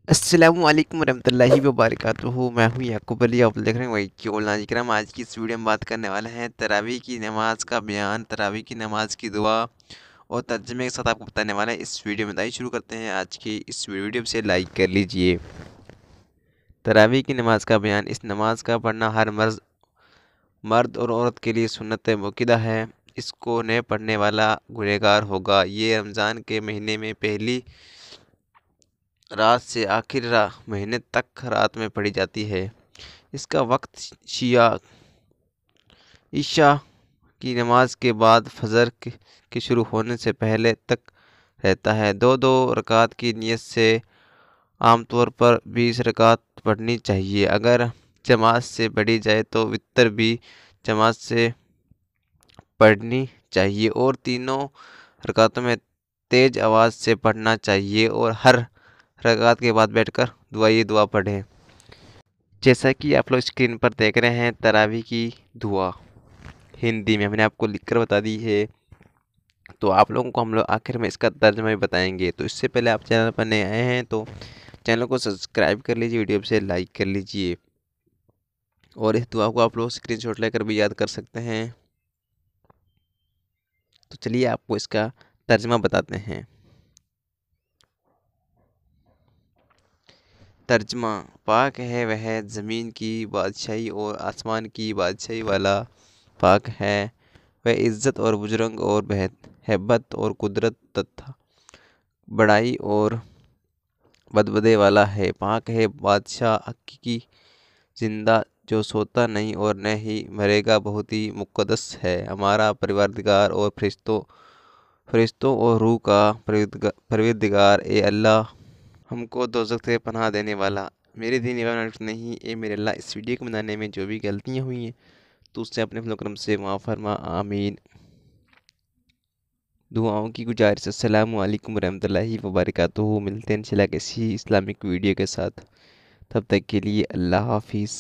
السلام علیکم ورحمۃ اللہ وبرکاتہ۔ میں ہوں یعقوب علی، آپ دیکھ رہے ہیں وہی کیول کرام۔ آج کی اس ویڈیو میں بات کرنے والے ہیں تراویح کی نماز کا بیان، تراویح کی نماز کی دعا اور ترجمے کے ساتھ آپ کو بتانے والے ہیں اس ویڈیو میں۔ شروع کرتے ہیں آج کی اس ویڈیو سے، لائک کر لیجئے۔ تراویح کی نماز کا بیان۔ اس نماز کا پڑھنا ہر مرد اور عورت کے لیے سنت موقدہ ہے۔ اس کو نئے پڑھنے والا گنہگار ہوگا۔ یہ رمضان کے مہینے میں پہلی رات سے آخر مہینے تک رات میں پڑھی جاتی ہے۔ اس کا وقت عشاء کی نماز کے بعد فجر کے شروع ہونے سے پہلے تک رہتا ہے۔ دو رکعت کی نیت سے عام طور پر 20 رکعت پڑھنی چاہیے۔ اگر جماعت سے پڑھی جائے تو وتر بھی جماعت سے پڑھنی چاہیے اور تینوں رکعتوں میں تیز آواز سے پڑھنا چاہیے اور ہر رکعت کے بعد بیٹھ کر دعا پڑھیں۔ جیسا کہ آپ لوگ اسکرین پر دیکھ رہے ہیں، تراویح کی دعا ہندی میں نے آپ کو لکھ کر بتا دی ہے، تو آپ لوگوں کو ہم لوگ آخر میں اس کا ترجمہ بھی بتائیں گے۔ تو اس سے پہلے آپ چینل پر نئے آئے ہیں تو چینل کو سبسکرائب کر لیجیے، ویڈیو سے لائک کر لیجیے اور اس دعا کو آپ لوگ اسکرین شاٹ لے کر بھی یاد کر سکتے ہیں۔ تو چلیے آپ کو اس کا ترجمہ بتاتے ہیں۔ ترجمہ: پاک ہے وہ زمین کی بادشاہی اور آسمان کی بادشاہی والا، پاک ہے وہ عزت اور بزرگ اور ہیبت اور قدرت تتھا بڑائی اور بدبدے والا ہے۔ پاک ہے بادشاہ حقیقی، زندہ، جو سوتا نہیں اور نہ ہی مرے گا، بہت ہی مقدس ہے، ہمارا پروردگار اور فرشتوں اور روح کا پروردگار۔ اے اللہ، ہم کو دوزخ سے پناہ دینے والا، میرے دین نہیں، اے میرے اللہ، اس ویڈیو کو بنانے میں جو بھی غلطیاں ہوئی ہیں تو اس سے اپنے کرم سے معاف فرما، آمین۔ دعاؤں کی گزارش۔ السلام علیکم ورحمۃ اللہ وبرکاتہ۔ ملتے ہیں انشاءاللہ کسی اسلامک ویڈیو کے ساتھ، تب تک کے لیے اللہ حافظ۔